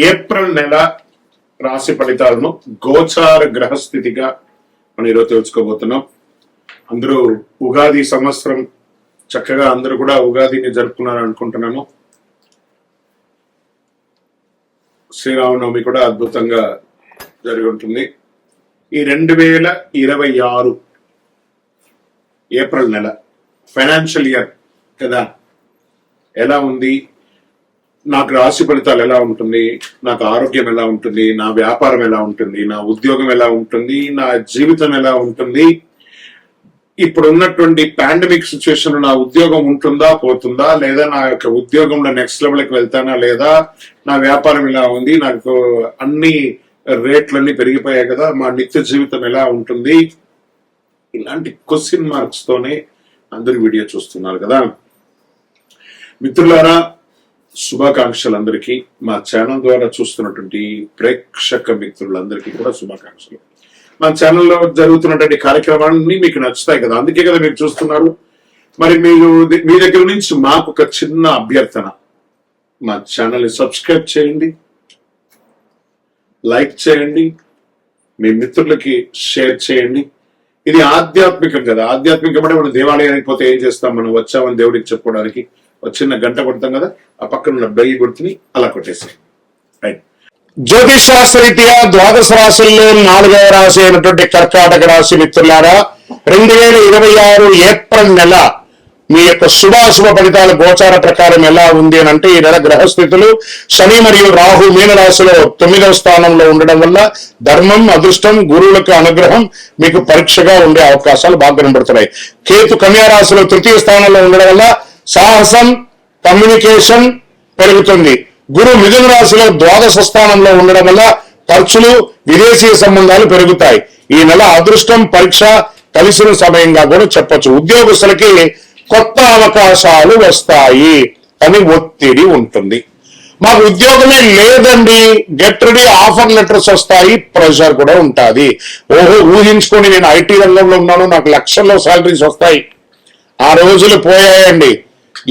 April నెల రాశి ఫలితాలను గోచార గ్రహస్థితిగా మనం ఈరోజు తెలుసుకోబోతున్నాం. అందరూ ఉగాది సంవత్సరం చక్కగా అందరూ కూడా ఉగాదిని జరుపుకున్నారు అనుకుంటున్నాను. శ్రీరామనవమి కూడా అద్భుతంగా జరిగి ఉంటుంది. ఈ 2026 ఏప్రిల్ నెల ఫైనాన్షియల్ ఇయర్ కదా, ఎలా ఉంది, నాకు రాశి ఫలితాలు ఎలా ఉంటుంది, నాకు ఆరోగ్యం ఎలా ఉంటుంది, నా వ్యాపారం ఎలా ఉంటుంది, నా ఉద్యోగం ఎలా ఉంటుంది, నా జీవితం ఎలా ఉంటుంది, ఇప్పుడు ఉన్నటువంటి పాండమిక్ సిచ్యువేషన్ నా ఉద్యోగం ఉంటుందా పోతుందా, లేదా నా యొక్క ఉద్యోగంలో నెక్స్ట్ లెవెల్కి వెళ్తానా లేదా, నా వ్యాపారం ఎలా ఉంది, నాకు అన్ని రేట్లన్నీ పెరిగిపోయాయి కదా, మా నిత్య జీవితం ఎలా ఉంటుంది, ఇలాంటి క్వశ్చన్ మార్క్స్ తోనే అందరూ వీడియో చూస్తున్నారు కదా. మిత్రులారా, శుభాకాంక్షలు అందరికీ. మా ఛానల్ ద్వారా చూస్తున్నటువంటి ప్రేక్షక మిత్రులందరికీ కూడా శుభాకాంక్షలు. మా ఛానల్లో జరుగుతున్నటువంటి కార్యక్రమాన్ని మీకు నచ్చుతాయి కదా, అందుకే కదా మీరు చూస్తున్నారు. మరి మీరు మీ దగ్గర నుంచి మాకు ఒక చిన్న అభ్యర్థన, మా ఛానల్ని సబ్స్క్రైబ్ చేయండి, లైక్ చేయండి, మీ మిత్రులకి షేర్ చేయండి. ఇది ఆధ్యాత్మికం కదా, ఆధ్యాత్మికమంటే మనం దేవాలయానికి పోతే ఏం చేస్తాం, మనం వచ్చామని దేవుడికి చెప్పుకోవడానికి ఒక చిన్న గంట కొడతాం కదా, ఆ పక్కన ఉన్న బెయ్యి గుర్తుని అలా కొట్టేసాయి. రైట్. జ్యోతిష్ శాస్త్రరీత్యా ద్వాదశ రాశుల్లో 4వ రాశి అయినటువంటి కర్కాటక రాశి మిత్రులారా, 2026 ఏప్రిల్ నెల మీ యొక్క శుభాశుభ ఫలితాల గోచార ప్రకారం ఎలా ఉంది అని అంటే, ఈ నెల గ్రహస్థితులు శని మరియు రాహు మీన రాశిలో 9వ స్థానంలో ఉండడం వల్ల ధర్మం, అదృష్టం, గురువులకు అనుగ్రహం మీకు పరీక్షగా ఉండే అవకాశాలు బాగా కనబడుతున్నాయి. కేతు కన్యా రాశిలో 3వ స్థానంలో ఉండడం వల్ల సాహసం, కమ్యూనికేషన్ పెరుగుతుంది. గురు మిథున రాశిలో ద్వాదశ స్థానంలో ఉండడం వల్ల ఖర్చులు, విదేశీ సంబంధాలు పెరుగుతాయి. ఈ నెల అదృష్టం, పరీక్ష కలిసిన సమయంగా కూడా చెప్పొచ్చు. ఉద్యోగస్తులకి కొత్త అవకాశాలు వస్తాయి అని ఒత్తిడి ఉంటుంది. మాకు ఉద్యోగమే లేదండి, గెట్ రెడీ, ఆఫర్ లెటర్స్ వస్తాయి, ప్రెషర్ కూడా ఉంటుంది. ఓహో, ఊహించుకోండి, నేను ఐటీ రంగంలో ఉన్నాను, నాకు లక్షల్లో శాలరీస్ వస్తాయి. ఆ రోజులు పోయాయండి.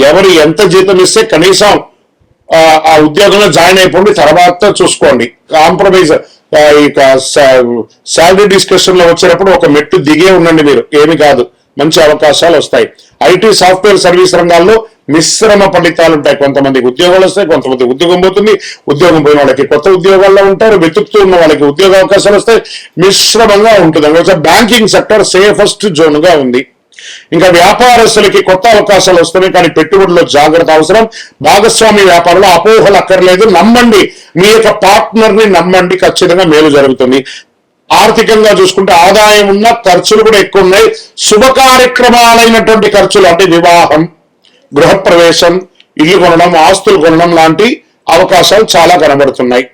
ఎవరు ఎంత జీతం ఇస్తే కనీసం ఆ ఉద్యోగంలో జాయిన్ అయిపోండి, తర్వాత చూసుకోండి. కాంప్రమైజ్ శాలరీ డిస్కషన్ లో వచ్చేటప్పుడు ఒక మెట్టు దిగే ఉండండి, మీరు ఏమి కాదు, మంచి అవకాశాలు వస్తాయి. ఐటీ, సాఫ్ట్వేర్ సర్వీస్ రంగాల్లో మిశ్రమ ఫలితాలు ఉంటాయి. కొంతమందికి ఉద్యోగాలు వస్తాయి, కొంతమంది ఉద్యోగం పోతుంది, ఉద్యోగం పోయిన వాళ్ళకి కొత్త ఉద్యోగాల్లో ఉంటారు, వెతుకుతూ ఉన్న వాళ్ళకి ఉద్యోగ అవకాశాలు వస్తాయి. మిశ్రమంగా ఉంటుంది. బ్యాంకింగ్ సెక్టర్ సేఫెస్ట్ జోన్ గా ఉంది. ఇంకా వ్యాపారస్తులకి కొత్త అవకాశాలు వస్తున్నాయి, కానీ పెట్టుబడిలో జాగ్రత్త అవసరం. భాగస్వామి వ్యాపారంలో అపోహలు అక్కర్లేదు, నమ్మండి, మీ యొక్క పార్ట్నర్ ని నమ్మండి, ఖచ్చితంగా మేలు జరుగుతుంది. ఆర్థికంగా చూసుకుంటే ఆదాయం ఉన్న, ఖర్చులు కూడా ఎక్కువ ఉన్నాయి. శుభ కార్యక్రమాలైనటువంటి ఖర్చులు అంటే వివాహం, గృహప్రవేశం, ఇల్లు కొనడం, ఆస్తులు కొనడం లాంటి అవకాశాలు చాలా కనబడుతున్నాయి.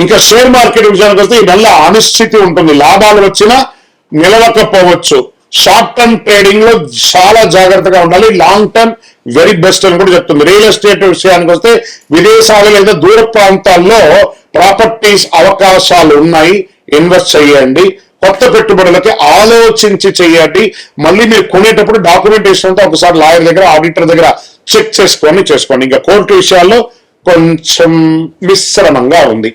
ఇంకా షేర్ మార్కెట్ విషయానికి వస్తే ఈ నెల అనిశ్చితి ఉంటుంది, లాభాలు వచ్చినా నిలవకపోవచ్చు. షార్ట్ టర్మ్ ట్రేడింగ్ లో చాలా జాగ్రత్తగా ఉండాలి, లాంగ్ టర్మ్ వెరీ బెస్ట్ అని కూడా చెప్తుంది. రియల్ ఎస్టేట్ విషయానికి వస్తే విదేశాలు లేదా దూర ప్రాంతాల్లో ప్రాపర్టీస్ అవకాశాలు ఉన్నాయి, ఇన్వెస్ట్ చేయండి. కొత్త పెట్టుబడులకి ఆలోచించి చేయండి. మళ్ళీ మీరు కొనేటప్పుడు డాక్యుమెంటేషన్ అంతా ఒకసారి లాయర్ దగ్గర, ఆడిటర్ దగ్గర చెక్ చేసుకోండి. ఇంకా కోర్టు విషయాల్లో కొంచెం మిశ్రమంగా ఉంది.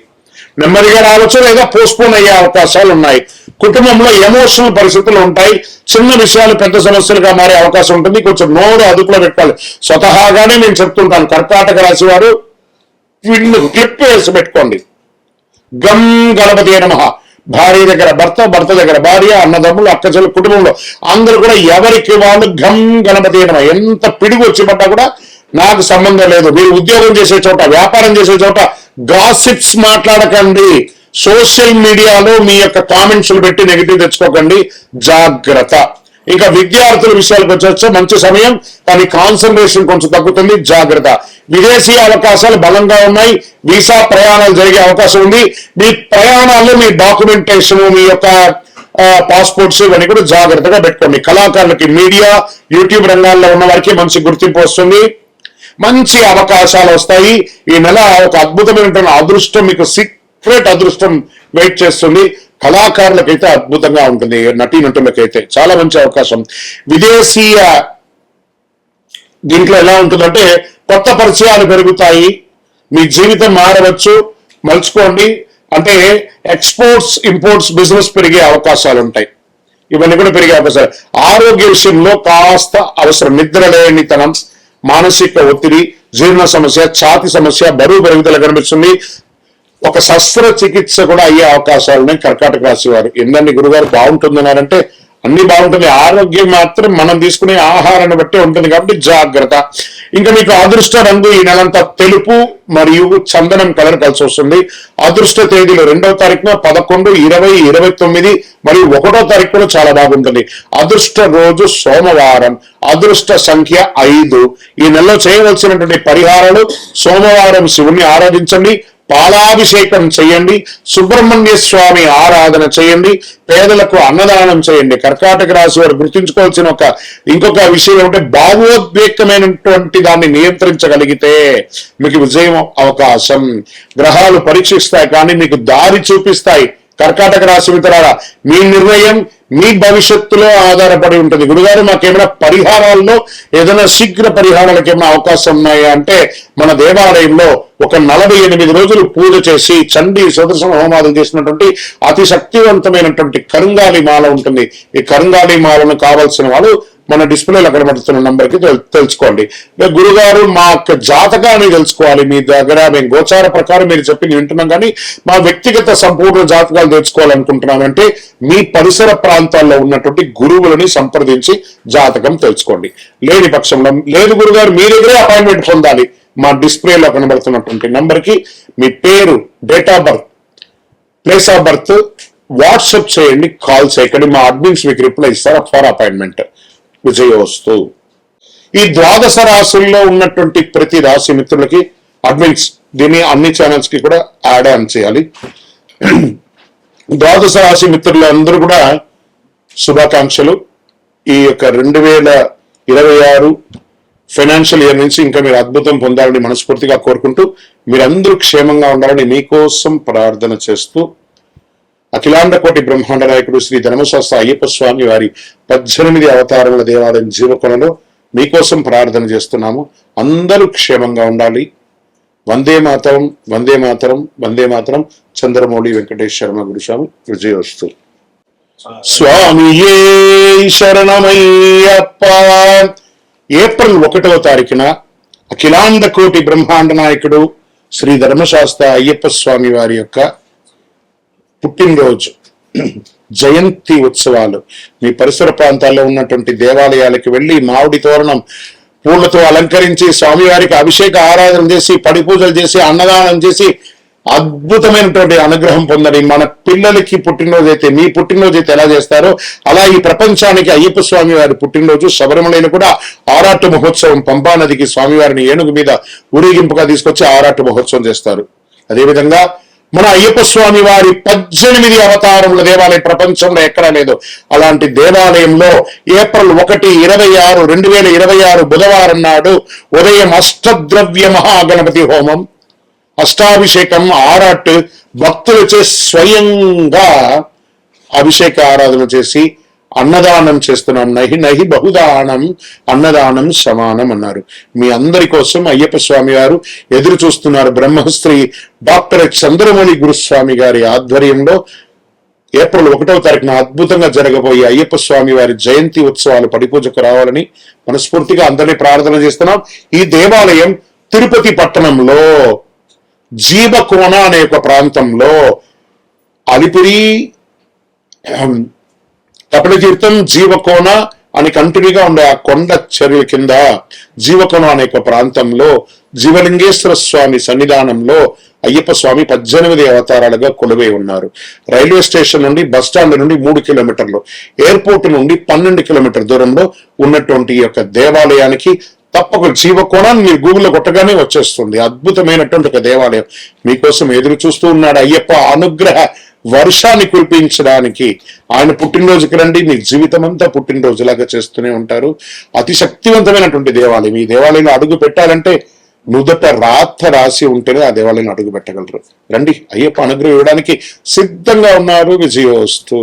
నెమ్మదిగా రావచ్చు, లేదా పోస్ట్పోన్ అయ్యే అవకాశాలు ఉన్నాయి. కుటుంబంలో ఎమోషనల్ పరిస్థితులు ఉంటాయి. చిన్న విషయాలు పెద్ద సమస్యలుగా మారే అవకాశం ఉంటుంది. కొంచెం నోరు అదుపులో పెట్టాలి. స్వతహాగానే నేను చెప్తుంటాను, కర్కాటక రాశి వారు క్లిప్ వేసి పెట్టుకోండి. గమ్ గణపతి నమః. భార్య దగ్గర భర్త, భర్త దగ్గర భార్య, అన్నదమ్ములు, అక్కచెల్లు, కుటుంబంలో అందరూ కూడా ఎవరికి వాళ్ళు గమ్ గణపతి నమః. ఎంత పిడుగు వచ్చి పడ్డా కూడా నాకు సంబంధం లేదు. మీరు ఉద్యోగం చేసే చోట, వ్యాపారం చేసే చోట గాసిప్స్ మాట్లాడకండి. సోషల్ మీడియాలో మీ యొక్క కామెంట్స్లు పెట్టి నెగిటివ్ తెచ్చుకోకండి, జాగ్రత్త. ఇంకా విద్యార్థుల విషయాలకు వచ్చేస్తే మంచి సమయం, కానీ కాన్సన్ట్రేషన్ కొంచెం తగ్గుతుంది, జాగ్రత్త. విదేశీ అవకాశాలు బలంగా ఉన్నాయి, వీసా ప్రయాణాలు జరిగే అవకాశం ఉంది. మీ ప్రయాణాల్లో మీ డాక్యుమెంటేషన్, మీ యొక్క పాస్పోర్ట్స్ ఇవన్నీ కూడా జాగ్రత్తగా పెట్టుకోండి. కళాకారులకి, మీడియా, యూట్యూబ్ రంగాల్లో ఉన్న వారికి మంచి గుర్తింపు వస్తుంది, మంచి అవకాశాలు వస్తాయి. ఈ నెల ఒక అద్భుతమైనటువంటి అదృష్టం, మీకు సీక్రెట్ అదృష్టం వెయిట్ చేస్తుంది. కళాకారులకైతే అద్భుతంగా ఉంటుంది, నటీనటులకైతే చాలా మంచి అవకాశం. విదేశీయ దీంట్లో ఎలా ఉంటుందంటే కొత్త పరిచయాలు పెరుగుతాయి, మీ జీవితం మారవచ్చు, మలుచుకోండి. అంటే ఎక్స్పోర్ట్స్ ఇంపోర్ట్స్ బిజినెస్ పెరిగే అవకాశాలు ఉంటాయి, ఇవన్నీ కూడా పెరిగే అవకాశాలు. ఆరోగ్య విషయంలో కాస్త అవసరం. నిద్ర లేనితనం, మానసిక ఒత్తిడి, జీర్ణ సమస్య, ఛాతి సమస్య, బరువు పెరుగుదల కనిపిస్తుంది. ఒక శస్త్రచికిత్స కూడా అయ్యే అవకాశాలు ఉన్నాయి కర్కాటక రాశి వారు. ఏంటండి గురుగారు బాగుంటుందన్నారంటే అన్ని బాగుంటుంది, ఆరోగ్యం మాత్రం మనం తీసుకునే ఆహారాన్ని బట్టే ఉంటుంది, కాబట్టి జాగ్రత్త. ఇంకా మీకు అదృష్ట రంగు ఈ నెలంతా తెలుపు మరియు చందనం కలర్ కలిసి వస్తుంది. అదృష్ట తేదీలు 2వ తారీఖున 11, 20, 29 మరియు 1వ తారీఖు కూడా చాలా బాగుంటుంది. అదృష్ట రోజు సోమవారం. అదృష్ట సంఖ్య 5. ఈ నెలలో చేయవలసినటువంటి పరిహారాలు: సోమవారం శివుణ్ణి ఆరాధించండి, పాలాభిషేకం చేయండి, సుబ్రహ్మణ్య స్వామి ఆరాధన చేయండి, పేదలకు అన్నదానం చేయండి. కర్కాటక రాశి వారు గుర్తుంచుకోవాల్సిన ఇంకొక విషయం ఏమంటే, భావోద్వేగమైనటువంటి దాన్ని నియంత్రించగలిగితే మీకు విజయం అవకాశం. గ్రహాలు పరీక్షిస్తాయి కానీ మీకు దారి చూపిస్తాయి. కర్కాటక రాశి మిత్రులారా, మీ నిర్ణయం మీ భవిష్యత్తులో ఆధారపడి ఉంటుంది. గురుగారు మాకేమైనా పరిహారాల్లో ఏదైనా శీఘ్ర పరిహారాలకు ఏమైనా అవకాశం ఉన్నాయా అంటే, మన దేవాలయంలో ఒక 48 రోజులు పూజ చేసి చండీ సుదర్శన హోమాలు చేసినటువంటి అతి శక్తివంతమైనటువంటి కరుంగాలి మాల ఉంటుంది. ఈ కరుంగాలి మాలను కావాల్సిన వాళ్ళు మన డిస్ప్లేలో కనబడుతున్న నంబర్కి తెలుసుకోండి. గురుగారు మా జాతకాన్ని తెలుసుకోవాలి మీ దగ్గర, మేము గోచార ప్రకారం మీరు చెప్పింది వింటున్నాం కానీ మా వ్యక్తిగత సంపూర్ణ జాతకాలు తెలుసుకోవాలనుకుంటున్నామంటే మీ పరిసర ప్రాంతాల్లో ఉన్నటువంటి గురువులని సంప్రదించి జాతకం తెలుసుకోండి. లేని పక్షంలో లేదు గురుగారు మీ దగ్గరే అపాయింట్మెంట్ పొందాలి, మా డిస్ప్లేలో కనబడుతున్నటువంటి నంబర్కి మీ పేరు, date of birth, place of birth WhatsApp చేయండి, కాల్ చేయకండి. మా అడ్మిన్స్ మీకు రిప్లై ఇస్తారు ఫర్ అపాయింట్మెంట్. విజయోస్తు. ఈ 12 రాశుల్లో ఉన్నటువంటి ప్రతి రాశి మిత్రులకి అడ్మిన్స్ దీన్ని అన్ని ఛానల్స్ కి కూడా యాడ్ ఆన్ చేయాలి. 12 రాశి మిత్రులందరూ కూడా శుభాకాంక్షలు. ఈ యొక్క 2026 ఫైనాన్షియల్ ఇయర్ నుంచి ఇంకా మీరు అద్భుతం పొందాలని మనస్ఫూర్తిగా కోరుకుంటూ, మీరందరూ క్షేమంగా ఉండాలని మీకోసం ప్రార్థన చేస్తూ, అఖిలాండ కోటి బ్రహ్మాండ నాయకుడు శ్రీ ధర్మశాస్త్ర అయ్యప్ప స్వామి వారి 18 అవతారముల దేవాలయం జీవకొనలో మీకోసం ప్రార్థన చేస్తున్నాము. అందరూ క్షేమంగా ఉండాలి. వందే మాతరం, వందే మాతరం, వందే మాతరం. చంద్రమౌళి వెంకటేష్ శర్మ గురుస్వామి. విజయోస్తు. స్వామియే శరణమయ్యప్ప. ఏప్రిల్ 1వ తారీఖున అఖిలాండ కోటి బ్రహ్మాండ నాయకుడు శ్రీ ధర్మశాస్త్ర అయ్యప్ప స్వామి వారి యొక్క పుట్టినరోజు జయంతి ఉత్సవాలు. మీ పరిసర ప్రాంతాల్లో ఉన్నటువంటి దేవాలయాలకు వెళ్లి మామిడి తోరణం పూలతో అలంకరించి స్వామివారికి అభిషేక ఆరాధన చేసి, పడి పూజలు చేసి, అన్నదానం చేసి అద్భుతమైనటువంటి అనుగ్రహం పొందండి. మన పిల్లలకి పుట్టినరోజు అయితే, మీ పుట్టినరోజు అయితే ఎలా చేస్తారో అలా ఈ ప్రపంచానికి అయ్యప్ప స్వామి వారి పుట్టినరోజు. శబరిమలలో కూడా ఆరాటు మహోత్సవం, పంపా నదికి స్వామివారిని ఏనుగు మీద ఊరేగింపుగా తీసుకొచ్చి ఆరాటు మహోత్సవం చేస్తారు. అదేవిధంగా మన అయ్యప్ప స్వామి వారి 18 అవతారముల దేవాలయం ప్రపంచంలో ఎక్కడా లేదు. అలాంటి దేవాలయంలో ఏప్రిల్ 1, 26, 2026 బుధవారం నాడు ఉదయం అష్టద్రవ్య మహాగణపతి హోమం, అష్టాభిషేకం, ఆరాట్ భక్తులచే స్వయంగా అభిషేక ఆరాధన చేసి అన్నదానం చేస్తున్నాం. నహి నహి బహుదానం అన్నదానం సమానం అన్నారు. మీ అందరి కోసం అయ్యప్ప స్వామి వారు ఎదురు చూస్తున్నారు. బ్రహ్మశ్రీ డాక్టర్ చంద్రమౌళి గురుస్వామి గారి ఆధ్వర్యంలో ఏప్రిల్ 1వ తారీఖున అద్భుతంగా జరగబోయే అయ్యప్ప స్వామి వారి జయంతి ఉత్సవాలు పడిపూజకు రావాలని మనస్ఫూర్తిగా అందరినీ ప్రార్థన చేస్తున్నాం. ఈ దేవాలయం తిరుపతి పట్టణంలో జీవకోన అనే ఒక ప్రాంతంలో అలిపిరి, కపిలతీర్థం, జీవకోన అని కంటిన్యూగా ఉండే ఆ కొండ చర్యల కింద జీవకోన అనే ఒక ప్రాంతంలో జీవలింగేశ్వర స్వామి సన్నిధానంలో అయ్యప్ప స్వామి 18 అవతారాలుగా కొలువై ఉన్నారు. రైల్వే స్టేషన్ నుండి, బస్ స్టాండ్ నుండి 3 కిలోమీటర్లు, ఎయిర్పోర్ట్ నుండి 12 కిలోమీటర్ దూరంలో ఉన్నటువంటి ఈ యొక్క దేవాలయానికి తప్పకుండా జీవకోణాన్ని మీరు గూగుల్లో కొట్టగానే వచ్చేస్తుంది. అద్భుతమైనటువంటి ఒక దేవాలయం మీకోసం ఎదురు చూస్తూ ఉన్నాడు. అయ్యప్ప అనుగ్రహ వర్షాన్ని కురిపించడానికి ఆయన పుట్టినరోజుకి రండి. మీ జీవితం అంతా పుట్టినరోజులాగా చేస్తూనే ఉంటారు. అతి శక్తివంతమైనటువంటి దేవాలయం. ఈ దేవాలయంలో అడుగు పెట్టాలంటే నుదుట రాత రాసి ఉంటేనే ఆ దేవాలయంలో అడుగు పెట్టగలరు. రండి, అయ్యప్ప అనుగ్రహం ఇవ్వడానికి సిద్ధంగా ఉన్నారు. విజయోస్తు.